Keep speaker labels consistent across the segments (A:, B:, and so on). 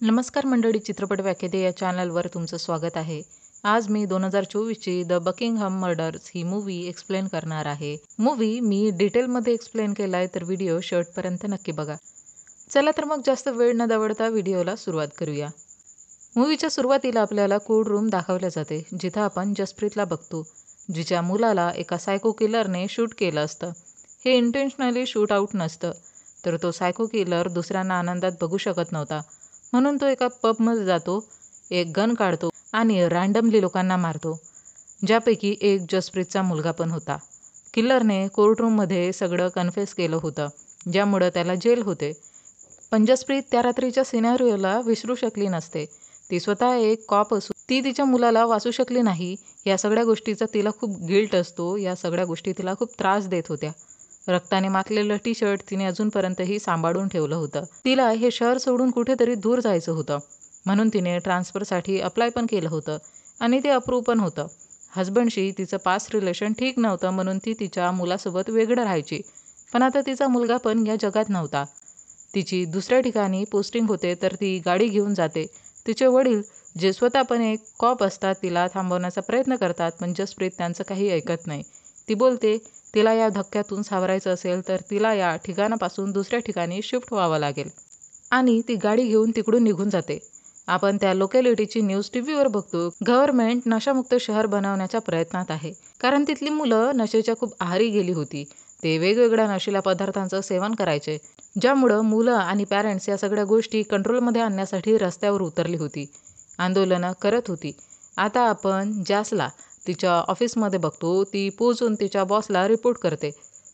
A: नमस्कार मंडळी, चित्रपट व्याख्याते या चॅनलवर तुमचं स्वागत आहे. आज मी 2024ची द बकिंगहॅम मर्डर्स ही मूव्ही एक्सप्लेन करणार आहे. मूव्ही मी डिटेलमध्ये एक्सप्लेन केलाय, तर व्हिडिओ शेवटपर्यंत नक्की बघा. चला तर मग जास्त वेळ न दवडता व्हिडिओला सुरुवात करूया. मूव्हीच्या सुरुवातीला आपल्याला कोर्ट रूम दाखवले जाते, जिथं आपण जसप्रीतला बघतो, जिच्या मुलाला एका सायको किलरने शूट केलं असतं. हे इंटेन्शनली शूट आउट नसतं, तर तो सायको किलर दुसऱ्यांना आनंदात बघू शकत नव्हता. म्हणून तो एका पबमध्ये जातो, एक गन काढतो आणि रँडमली लोकांना मारतो, ज्यापैकी एक जसप्रीतचा मुलगा पण होता. किल्लरने कोर्टरूममध्ये सगळं कन्फेस केलं होतं, ज्यामुळं त्याला जेल होते. पण जसप्रीत त्या रात्रीच्या सिनेरिओला विसरू शकली नसते. ती स्वतः एक कॉप असून ती तिच्या मुलाला वाचू शकली नाही. या सगळ्या गोष्टीचा तिला खूप गिल्ट असतो. या सगळ्या गोष्टी तिला खूप त्रास देत होत्या. रक्ताने माखलेलं टी शर्ट तिने अजूनपर्यंतही सांभाळून ठेवलं होतं. तिला हे शहर सोडून कुठेतरी दूर जायचं होतं, म्हणून तिने ट्रान्सफरसाठी अप्लाय पण केलं होतं आणि ते अप्रूव्ह पण होतं. हजबंडशी तिचं पास्ट रिलेशन ठीक नव्हतं, म्हणून ती तिच्या मुलासोबत वेगळं राहायची. पण आता तिचा मुलगा पण या जगात नव्हता. तिची दुसऱ्या ठिकाणी पोस्टिंग होते, तर ती गाडी घेऊन जाते. तिचे वडील, जे स्वतः पण एक कॉप असतात, तिला थांबवण्याचा प्रयत्न करतात, पण जसप्रीत त्यांचं काही ऐकत नाही. ती बोलते तिला या धक्क्यातून सावरायचं असेल तर तिला या ठिकाणापासून दुसऱ्या ठिकाणी शिफ्ट व्हावं लागेल, आणि ती गाडी घेऊन तिकडून निघून जाते. आपण त्या लोकॅलिटीची न्यूज टीव्हीवर बघतो. गव्हर्नमेंट नशामुक्त शहर बनवण्याच्या प्रयत्नात आहे, कारण तिथली मुलं नशेच्या खूप आहारी गेली होती. ते वेगवेगळ्या नशीला पदार्थांचं सेवन करायचे, ज्यामुळं मुलं आणि पॅरेंट्स या सगळ्या गोष्टी कंट्रोलमध्ये आणण्यासाठी रस्त्यावर उतरली होती, आंदोलनं करत होती. आता आपण जॅसला तिच्या ऑफिसमध्ये बघतो. ती पोचून तिच्या बॉसला रिपोर्ट करते,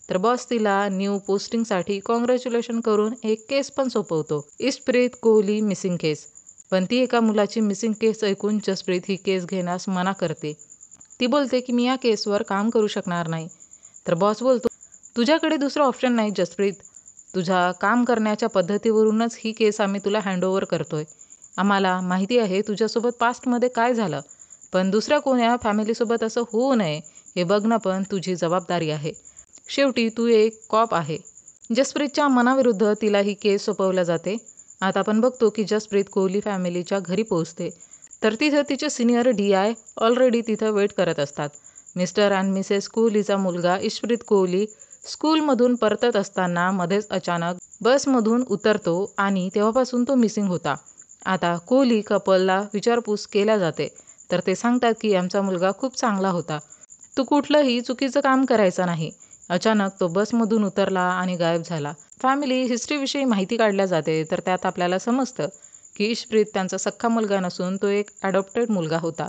A: तर बॉस तिला न्यू पोस्टिंगसाठी कॉंग्रॅच्युलेशन करून एक केस पण सोपवतो, इशप्रीत कोहली मिसिंग केस. पण ती एका मुलाची मिसिंग केस ऐकून जसप्रीत ही केस घेण्यास मना करते. ती बोलते की मी या केसवर काम करू शकणार नाही. तर बॉस बोलतो, तुझ्याकडे दुसरं ऑप्शन नाही जसप्रीत. तुझ्या काम करण्याच्या पद्धतीवरूनच ही केस आम्ही तुला हँडओव्हर करतोय. आम्हाला माहिती आहे तुझ्यासोबत पास्टमध्ये काय झालं, पण दुसऱ्या कोण्या फॅमिलीसोबत असं होऊ नये हे बघणं पण तुझी जबाबदारी आहे. शेवटी तू एक कॉप आहे. जसप्रीतच्या मनाविरुद्ध तिला ही केस सोपवल्या जाते. आता आपण बघतो की जसप्रीत कोहली फॅमिलीच्या घरी पोहोचते, तर तिथं तिचे सिनियर DI ऑलरेडी तिथं वेट करत असतात. मिस्टर अँड मिसेस कोहलीचा मुलगा इशप्रीत कोहली स्कूलमधून परतत असताना मध्येच अचानक बसमधून उतरतो आणि तेव्हापासून तो मिसिंग होता. आता कोहली कपलला विचारपूस केल्या जाते, तर ते सांगतात की आमचा मुलगा खूप चांगला होता, तू कुठलंही चुकीचं काम करायचं नाही. अचानक तो बसमधून उतरला आणि गायब झाला. फॅमिली हिस्ट्रीविषयी माहिती काढल्या जाते, तर त्यात आपल्याला समजतं की इशप्रीत त्यांचा सख्खा मुलगा नसून तो एक ॲडॉप्टेड मुलगा होता.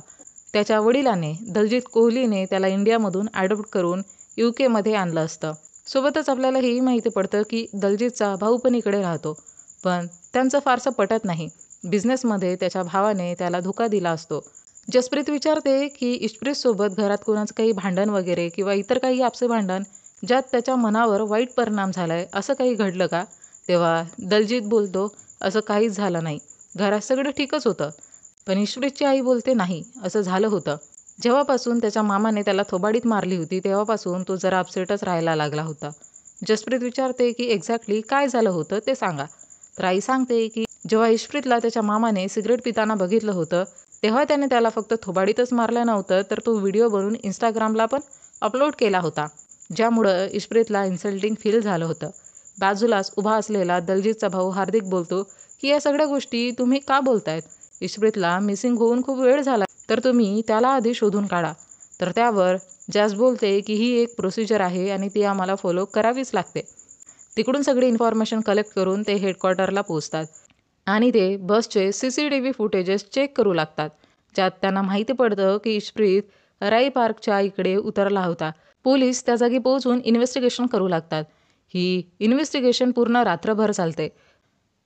A: त्याच्या वडिलाने दलजीत कोहलीने त्याला इंडियामधून ॲडॉप्ट करून UKमध्ये आणलं असतं. सोबतच आपल्याला हेही माहिती पडतं की दलजीतचा भाऊ पण इकडे राहतो, पण त्यांचं फारसं पटत नाही. बिझनेसमध्ये त्याच्या भावाने त्याला धोका दिला असतो. जसप्रीत विचारते की इशप्रीतसोबत घरात कोणाचं काही भांडण वगैरे किंवा इतर काही आपसे भांडण, ज्यात त्याच्या मनावर वाईट परिणाम झालाय, असं काही घडलं का? तेव्हा दलजीत बोलतो, असं काहीच झालं नाही, घरात सगळं ठीकच होतं. पण इशप्रीतची आई बोलते, नाही, असं झालं होतं. जेव्हापासून त्याच्या मामाने त्याला थोबाडीत मारली होती, तेव्हापासून तो जरा अपसेटच राहायला लागला होता. जसप्रीत विचारते की एक्झॅक्टली काय झालं होतं ते सांगा. तर आई सांगते की जेव्हा इशप्रीतला त्याच्या मामाने सिगरेट पिताना बघितलं होतं, तेव्हा त्याने त्याला फक्त थोबाडीतच मारलं नव्हतं, तर तो व्हिडिओ बनवून इंस्टाग्रामला पण अपलोड केला होता, ज्यामुळं इशप्रीतला इन्सल्टिंग फील झालं होतं. बाजूलाच उभा असलेला दलजीतचा भाऊ हार्दिक बोलतो की या सगळ्या गोष्टी तुम्ही का बोलतायत? इशप्रीतला मिसिंग होऊन खूप वेळ झाला, तर तुम्ही त्याला आधी शोधून काढा. तर त्यावर जॅस बोलते की ही एक प्रोसिजर आहे आणि ती आम्हाला फॉलो करावीच लागते. तिकडून सगळी इन्फॉर्मेशन कलेक्ट करून ते हेडक्वार्टरला पोहोचतात आणि ते बसचे CCTV फुटेजेस चेक करू लागतात, ज्यात त्यांना माहिती पडतं की इशप्रीत राई पार्कच्या इकडे उतरला होता. पोलीस त्या जागी पोहोचून इन्व्हेस्टिगेशन करू लागतात. ही इन्व्हेस्टिगेशन पूर्ण रात्रभर चालते.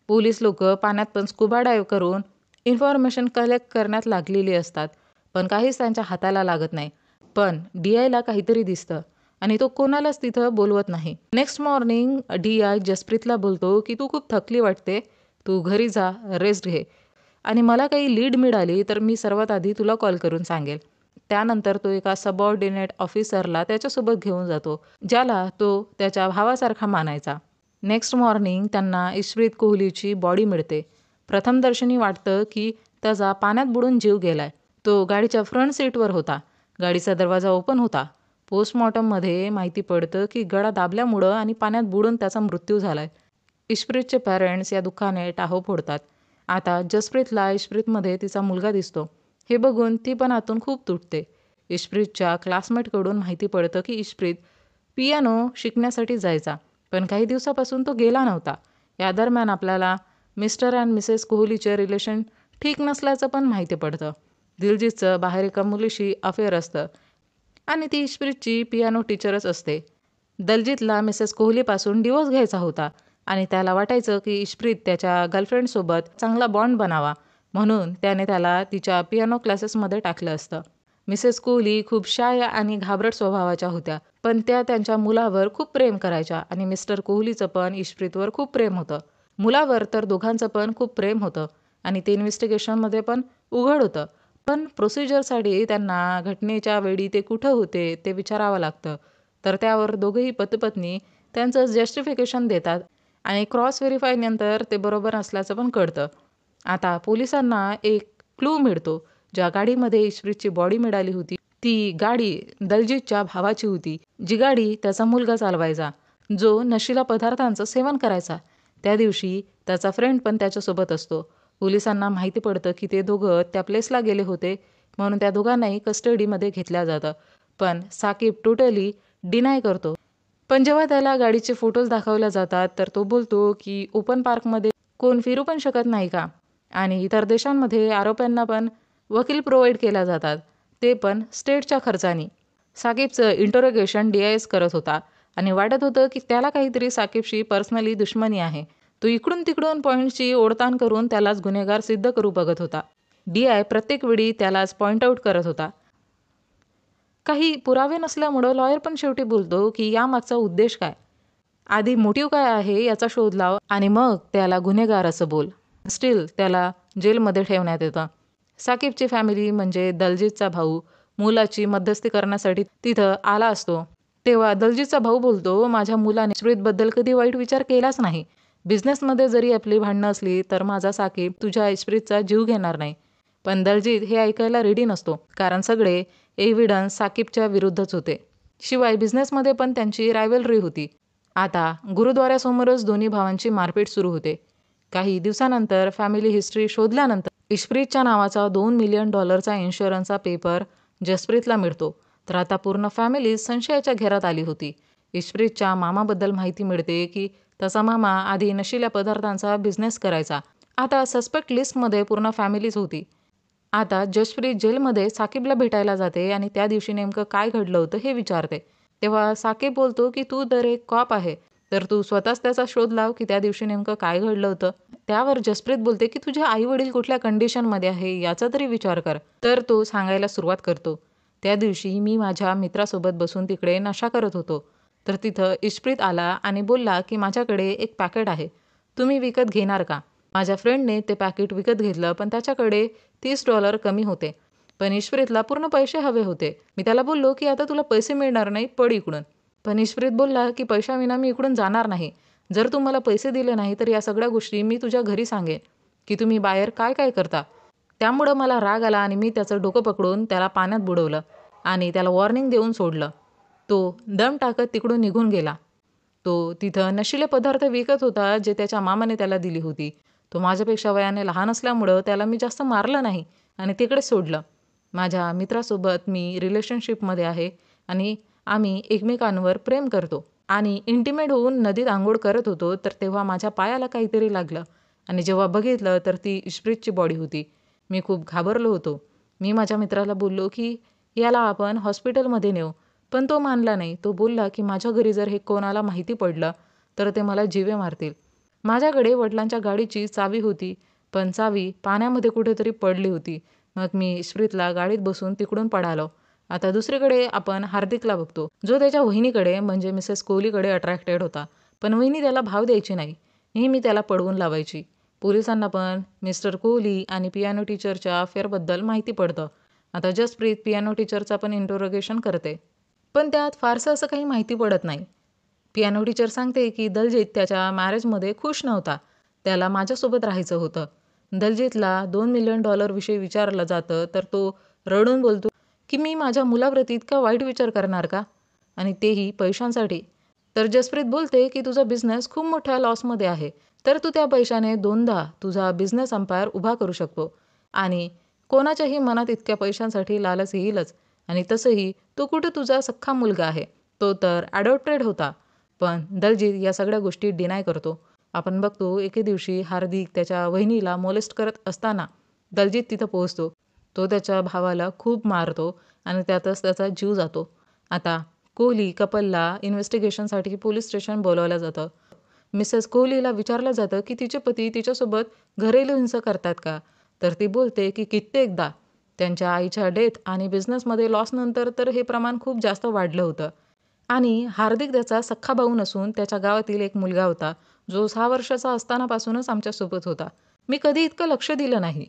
A: पोलीस लोक पाण्यात पण स्कुबा डायव्ह करून इन्फॉर्मेशन कलेक्ट करण्यात लागलेली असतात, पण काहीच त्यांच्या हाताला लागत नाही. पण DIला काहीतरी दिसतं आणि तो कोणालाच तिथं बोलवत नाही. नेक्स्ट मॉर्निंग DI जसप्रीतला बोलतो की तू खूप थकली वाटते, तू घरी जा, रेस्ट घे, आणि मला काही लीड मिळाली तर मी सर्वात आधी तुला कॉल करून सांगेल. त्यानंतर तो एका सबऑर्डिनेट ऑफिसरला त्याच्यासोबत घेऊन जातो, ज्याला तो त्याच्या भावासारखा मानायचा. नेक्स्ट मॉर्निंग त्यांना इशप्रीत कोहलीची बॉडी मिळते. प्रथमदर्शनी वाटतं की त्याचा पाण्यात बुडून जीव गेलाय. तो गाडीच्या फ्रंट सीटवर होता. गाडीचा दरवाजा ओपन होता. पोस्टमॉर्टममध्ये माहिती पडतं की गळा दाबल्यामुळं आणि पाण्यात बुडून त्याचा मृत्यू झालाय. इशप्रीतचे पॅरेंट्स या दुःखाने टाहो फोडतात. आता जसप्रीतला इशप्रीतमध्ये तिचा मुलगा दिसतो. हे बघून ती पण आतून खूप तुटते. इशप्रीतच्या क्लासमेटकडून माहिती पडतं की इशप्रीत पियानो शिकण्यासाठी जायचा, पण काही दिवसापासून तो गेला नव्हता. या दरम्यान आपल्याला मिस्टर अँड मिसेस कोहलीचे रिलेशन ठीक नसल्याचं पण माहिती पडतं. दिलजीतचं बाहेर एका मुलीशी अफेअर असतं आणि ती इशप्रीतची पियानो टीचरच असते. दलजीतला मिसेस कोहलीपासून डिवोर्स घ्यायचा होता आणि त्याला वाटायचं की इशप्रीत त्याच्या गर्लफ्रेंडसोबत चांगला बॉन्ड बनावा, म्हणून त्याने त्याला तिच्या पियानो क्लासेसमध्ये टाकलं असतं. मिसेस कोहली खूप शाय आणि घाबरट स्वभावाच्या होत्या, पण त्या त्यांच्या मुलावर खूप प्रेम करायच्या आणि मिस्टर कोहलीचं पण इशप्रीतवर खूप प्रेम होतं. मुलावर तर दोघांचं पण खूप प्रेम होतं आणि ते इन्व्हेस्टिगेशनमध्ये पण उघड होतं. पण प्रोसिजरसाठी त्यांना घटनेच्या वेळी ते कुठं होते ते विचारावं लागतं. तर त्यावर दोघंही पती-पत्नी त्यांचं जस्टिफिकेशन देतात आणि क्रॉस व्हेरिफाय नंतर ते बरोबर असल्याचं पण कळतं. आता पोलिसांना एक क्लू मिळतो. ज्या गाडीमध्ये इशप्रीतची बॉडी मिळाली होती, ती गाडी दलजीतच्या भावाची होती. जी गाडी त्याचा मुलगा चालवायचा, जो नशिला पदार्थांचं सेवन करायचा. त्या दिवशी त्याचा फ्रेंड पण त्याच्यासोबत असतो. पोलिसांना माहिती पडतं की ते दोघं त्या प्लेसला गेले होते, म्हणून त्या दोघांनाही कस्टडीमध्ये घेतलं जातं. पण साकीब टोटली डिनाय करतो. पण जेव्हा त्याला गाडीचे फोटोज दाखवले जातात, तर तो बोलतो की ओपन पार्कमध्ये कोण फिरू पण शकत नाही का? आणि इतर देशांमध्ये आरोपींना पण वकील प्रोव्हाइड केल्या जातात, ते पण स्टेटच्या खर्चानी. साकीबचं इंटरोगेशन DIS करत होता आणि वाटत होतं की त्याला काहीतरी साकीबशी पर्सनली दुश्मनी आहे. तो इकडून तिकडून पॉईंटची ओढताण करून त्यालाच गुन्हेगार सिद्ध करू बघत होता. DI प्रत्येक वेळी त्यालाच पॉईंट आऊट करत होता. काही पुरावे नसल्यामुळं लॉयर पण शेवटी बोलतो की यामागचा उद्देश काय? आधी मोटिव्ह काय आहे याचा शोध लाव आणि मग त्याला गुन्हेगार असं बोल. स्टील त्याला जेलमध्ये ठेवण्यात येतं. साकीबची फॅमिली म्हणजे दलजीतचा भाऊ मुलाची मध्यस्थी करण्यासाठी तिथं आला असतो. तेव्हा दलजीतचा भाऊ बोलतो, माझ्या मुलाने इशप्रीतबद्दल कधी वाईट विचार केलाच नाही. बिझनेसमध्ये जरी आपली भांडणं असली तर माझा साकीब तुझ्या इशप्रीतचा जीव घेणार नाही. पण दलजीत हे ऐकायला रेडी नसतो, कारण सगळे एव्हिडन्स साकीबच्या विरुद्धच होते. शिवाय बिझनेसमध्ये पण त्यांची रायव्हलरी होती. आता गुरुद्वारासमोरच दोन्ही भावांची मारपीट सुरू होते. काही दिवसानंतर फॅमिली हिस्ट्री शोधल्यानंतर इशप्रीतच्या नावाचा $2 मिलियन इन्शुरन्सचा पेपर जसप्रीतला मिळतो. तर आता पूर्ण फॅमिली संशयाच्या घेरात आली होती. इशप्रीतच्या मामाबद्दल माहिती मिळते की त्याचा मामा आधी नशिल्या पदार्थांचा बिझनेस करायचा. आता सस्पेक्ट लिस्टमध्ये पूर्ण फॅमिलीच होती. आता जसप्रीत जेलमध्ये साकीबला भेटायला जाते आणि त्या दिवशी नेमकं काय घडलं होतं हे विचारते. तेव्हा साकीब बोलतो की तू तर एक कॉप आहे, तर तू स्वतःच त्याचा शोध लाव की त्या दिवशी नेमकं काय घडलं होतं. त्यावर जसप्रीत बोलते की तुझे आई-वडील कुठल्या कंडिशनमध्ये आहे याचा तरी विचार कर. तर तो सांगायला सुरुवात करतो. त्या दिवशी मी माझ्या मित्रासोबत बसून तिकडे नशा करत होतो. तर तिथं इशप्रीत आला आणि बोलला की माझ्याकडे एक पॅकेट आहे. तुम्ही विकत घेणार का? माझ्या फ्रेंडने ते पॅकेट विकत घेतलं, पण त्याच्याकडे $30 कमी होते. पण इशप्रीतला पूर्ण पैसे हवे होते. मी त्याला बोललो की आता तुला पैसे मिळणार नाही, पळ इकडून. पण इशप्रीत बोलला की पैशाविना मी इकडून जाणार नाही. जर तू मला पैसे दिले नाही तर या सगळ्या गोष्टी मी तुझ्या घरी सांगेन की तुम्ही बाहेर काय काय करता. त्यामुळं मला राग आला आणि मी त्याचं डोकं पकडून त्याला पाण्यात बुडवलं आणि त्याला वॉर्निंग देऊन सोडलं. तो दम टाकत तिकडून निघून गेला. तो तिथं नशिले पदार्थ विकत होता जे त्याच्या मामाने त्याला दिली होती. तो माझ्यापेक्षा वयाने लहान असल्यामुळं त्याला मी जास्त मारलं नाही आणि तिकडेच सोडलं. माझ्या मित्रासोबत मी रिलेशनशिपमध्ये आहे आणि आम्ही एकमेकांवर प्रेम करतो आणि इंटिमेट होऊन नदीत अंघोळ करत होतो, तर तेव्हा माझ्या पायाला काहीतरी लागलं आणि जेव्हा बघितलं तर ती इशप्रीतची बॉडी होती. मी खूप घाबरलो होतो. मी माझ्या मित्राला बोललो की याला आपण हॉस्पिटलमध्ये नेऊ, पण तो मानला नाही. तो बोलला की माझ्या घरी जर हे कोणाला माहिती पडलं तर ते मला जीवे मारतील. माझ्याकडे वडिलांच्या गाडीची चावी होती, पण चावी पाण्यामध्ये कुठेतरी पडली होती. मग मी इशप्रीतला गाडीत बसून तिकडून पळालो. आता दुसरीकडे आपण हार्दिकला बघतो, जो त्याच्या वहिनीकडे म्हणजे मिसेस कोहलीकडे अट्रॅक्टेड होता. पण वहिनी त्याला भाव द्यायची नाही. नेहमी त्याला पळवून लावायची. पोलिसांना पण मिस्टर कोहली आणि पियानो टीचरच्या अफेअरबद्दल माहिती पडतं. आता जसप्रीत पियानो टीचरचा पण इंटरोगेशन करते. पण त्यात फारसं असं काही माहिती पडत नाही. पियानो टीचर सांगते की दलजीत त्याच्या मॅरेजमध्ये खुश नव्हता. त्याला माझ्यासोबत राहायचं होतं. दलजीतला $2 मिलियन विषयी विचारलं जातं तर तो रडून बोलतो की मी माझ्या मुलाप्रती इतका वाईट विचार करणार का, आणि तेही पैशांसाठी. तर जसप्रीत बोलते की तुझा बिझनेस खूप मोठ्या लॉसमध्ये आहे, तर तू त्या पैशाने दोनदा तुझा बिझनेस अंपायर उभा करू शकतो. आणि कोणाच्याही मनात इतक्या पैशांसाठी लालच येईलच. आणि तसंही तो कुठे तुझा सख्खा मुलगा आहे, तो तर ॲडॉप्टेड होता. पण दलजीत या सगळ्या गोष्टी डिनाय करतो. आपण बघतो एके दिवशी हार्दिक त्याच्या वहिनीला मोलेस्ट करत असताना दलजीत तिथं पोहोचतो. तो त्याच्या भावाला खूप मारतो आणि त्यातच त्याचा जीव जातो. आता कोहली कपलला इन्व्हेस्टिगेशनसाठी पोलीस स्टेशन बोलावलं जातं. मिसेस कोहलीला विचारलं जातं की तिचे पती तिच्यासोबत घरेलू हिंसा करतात का, तर ती बोलते की कित्येकदा. त्यांच्या आईच्या डेथ आणि बिझनेसमध्ये लॉसनंतर तर हे प्रमाण खूप जास्त वाढलं होतं. आणि हार्दिक त्याचा सख्खा भाऊ नसून त्याच्या गावातील एक मुलगा होता, जो 6 वर्षाचा असतानापासूनच आमच्यासोबत होता. मी कधी इतकं लक्ष दिलं नाही.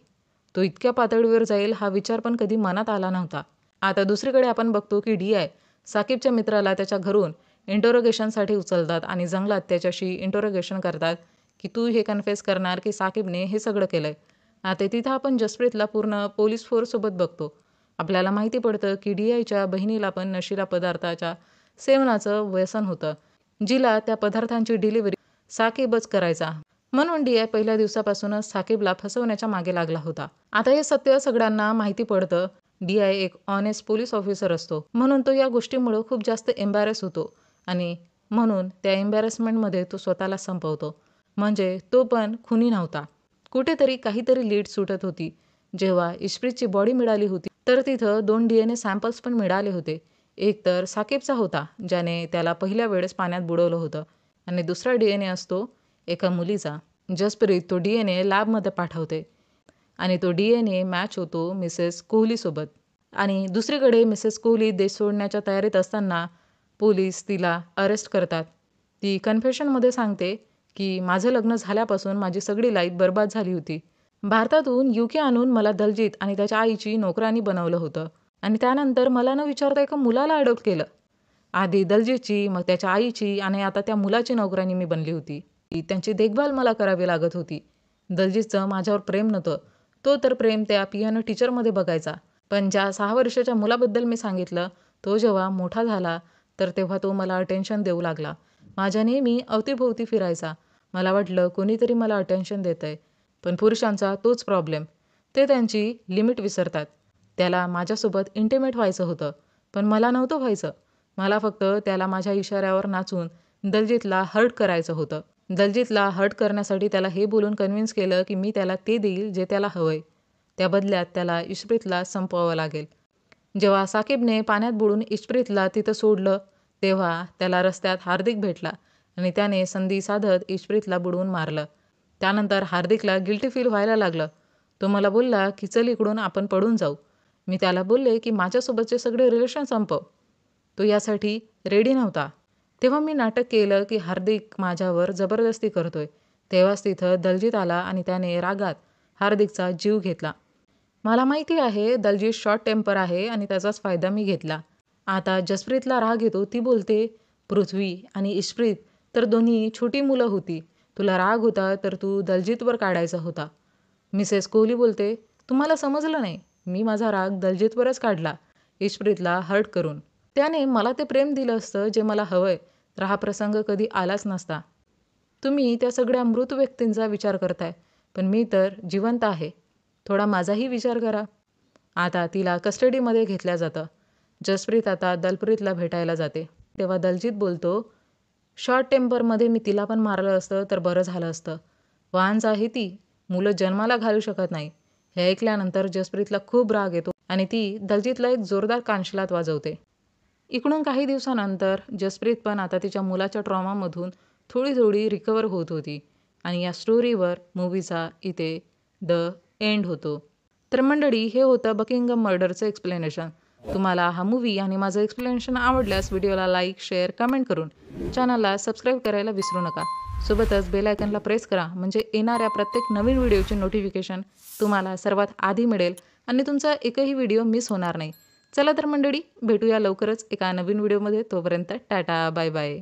A: तो इतक्या पातळीवर जाईल हा विचार पण कधी मनात आला नव्हता. आता दुसरीकडे आपण बघतो की DI साकीबच्या मित्राला त्याच्या घरून इंटरोगेशनसाठी उचलतात आणि जंगलात त्याच्याशी इंटरोगेशन करतात की तू हे कन्फेस करणार की साकीबने हे सगळं केलंय. आता तिथं आपण जसप्रीतला पूर्ण पोलीस फोर्ससोबत बघतो. आपल्याला माहिती पडतं की DIच्या बहिणीला पण नशिला पदार्थाच्या सेवनाचं व्यसन होतं, जिला त्या पदार्थांची डिलिव्हरी साकीबच करायचा. म्हणून DI पहिल्या दिवसापासूनच साकीबला फसवण्याच्या मागे लागला होता. आता हे सत्य सगळ्यांना माहिती पडतं. DI एक ऑनेस्ट पोलीस ऑफिसर असतो, म्हणून तो या गोष्टीमुळे खूप जास्त एम्बॅरेस होतो आणि म्हणून त्या एम्बॅरेसमेंटमध्ये तो स्वतःला संपवतो. म्हणजे तो पण खुनी नव्हता. कुठेतरी काहीतरी लीड सुटत होती. जेव्हा इश्प्रीतची बॉडी मिळाली होती तर तिथं 2 DNA सॅम्पल्स पण मिळाले होते. एक तर साकीबचा होता, ज्याने त्याला पहिल्या वेळेस पाण्यात बुडवलं होतं, आणि दुसरा DNA असतो एका मुलीचा. जसप्रीत तो DNA लॅबमध्ये पाठवते आणि तो DNA मॅच होतो मिसेस कोहलीसोबत. आणि दुसरीकडे मिसेस कोहली देश सोडण्याच्या तयारीत असताना पोलीस तिला अरेस्ट करतात. ती कन्फेशनमध्ये सांगते की माझं लग्न झाल्यापासून माझी सगळी लाईफ बर्बाद झाली होती. भारतातून UK आणून मला दलजीत आणि त्याच्या आईची नोकरानी बनवलं होतं आणि त्यानंतर मला न विचारता एका मुलाला अडॉप्ट केलं. आधी दलजीतची, मग त्याच्या आईची आणि आता त्या मुलाची नोकरानी मी बनली होती. त्यांची देखभाल मला करावी लागत होती. दलजीतचं माझ्यावर प्रेम नव्हतं. तो तर प्रेम त्या पियानो टीचरमध्ये बघायचा. पण ज्या 6 वर्षाच्या मुलाबद्दल मी सांगितलं, तो जेव्हा मोठा झाला तर तेव्हा तो मला अटेन्शन देऊ लागला. माझ्या नेहमी अवतीभोवती फिरायचा. मला वाटलं कोणीतरी मला अटेन्शन देतंय. पण पुरुषांचा तोच प्रॉब्लेम. ते त्यांची लिमिट विसरतात. त्याला माझ्यासोबत इंटिमेट व्हायचं होतं, पण मला नव्हतं व्हायचं. मला फक्त त्याला माझ्या इशाऱ्यावर नाचून दलजीतला हर्ट करायचं होतं. दलजीतला हर्ट करण्यासाठी त्याला हे बोलून कन्व्हिन्स केलं की मी त्याला ते देईल जे त्याला हवंय. त्या बदल्यात त्याला इश्प्रीतला संपवावं लागेल. जेव्हा साकीबने पाण्यात बुडून इश्प्रीतला तिथं सोडलं, तेव्हा त्याला रस्त्यात हार्दिक भेटला आणि त्याने संधी साधत इश्प्रीतला बुडवून मारलं. त्यानंतर हार्दिकला गिल्टी फील व्हायला लागलं. तो मला बोलला की चल इकडून आपण पळून जाऊ. मी त्याला बोलले की माझ्यासोबतचे सगळे रिलेशन संपव. तो यासाठी रेडी नव्हता. तेव्हा मी नाटक केलं की हार्दिक माझ्यावर जबरदस्ती करतोय. तेव्हाच तिथं दलजीत आला आणि त्याने रागात हार्दिकचा जीव घेतला. मला माहिती आहे दलजीत शॉर्ट टेम्पर आहे आणि त्याचाच फायदा मी घेतला. आता जसप्रीतला राग येतो. ती बोलते, पृथ्वी आणि इश्प्रीत तर दोन्ही छोटी मुलं होती. तुला राग होता तर तू दलजीतवर काढायचा होता. मिसेस कोहली बोलते, तुम्हाला समजलं नाही. मी माझा राग दलजीतवरच काढला, इश्प्रीतला हर्ट करून. त्याने मला ते प्रेम दिलं असतं जे मला हवंय, तर हा प्रसंग कधी आलाच नसता. तुम्ही त्या सगळ्या मृत व्यक्तींचा विचार करताय, पण मी तर जिवंत आहे. थोडा माझाही विचार करा. आता तिला कस्टडीमध्ये घेतलं जातं. जसप्रीत आता दलप्रीतला भेटायला जाते. तेव्हा दलजीत बोलतो, शॉर्ट टेम्परमध्ये मी तिला पण मारलं असतं तर बरं झालं असतं. वाहनच आहे ती, मुलं जन्माला घालू शकत नाही. हे ऐकल्यानंतर जसप्रीतला खूप राग येतो आणि ती दलजीतला एक जोरदार कानशिलात वाजवते. इकडून काही दिवसानंतर जसप्रीत पण आता तिच्या मुलाच्या ट्रॉमामधून थोडी थोडी रिकवर होत होती आणि या स्टोरीवर मूवीचा इथे द एंड होतो. तर मंडळी, हे होतं बकिंगहॅम मर्डरचं एक्सप्लेनेशन. तुम्हाला हा मूवी आणि माझं एक्सप्लेनेशन आवडल्यास व्हिडिओला लाईक, शेअर, कमेंट करून चॅनलला सबस्क्राईब करायला विसरू नका. सोबतच बेल आयकॉनला प्रेस करा, म्हणजे येणाऱ्या प्रत्येक नवीन व्हिडिओचे नोटिफिकेशन तुम्हाला सर्वात आधी मिळेल आणि तुमचा एकही व्हिडिओ मिस होणार नाही. चला तर मंडळी, भेटूया लवकरच एका नवीन व्हिडिओमध्ये. तोपर्यंत टाटा, बाय बाय.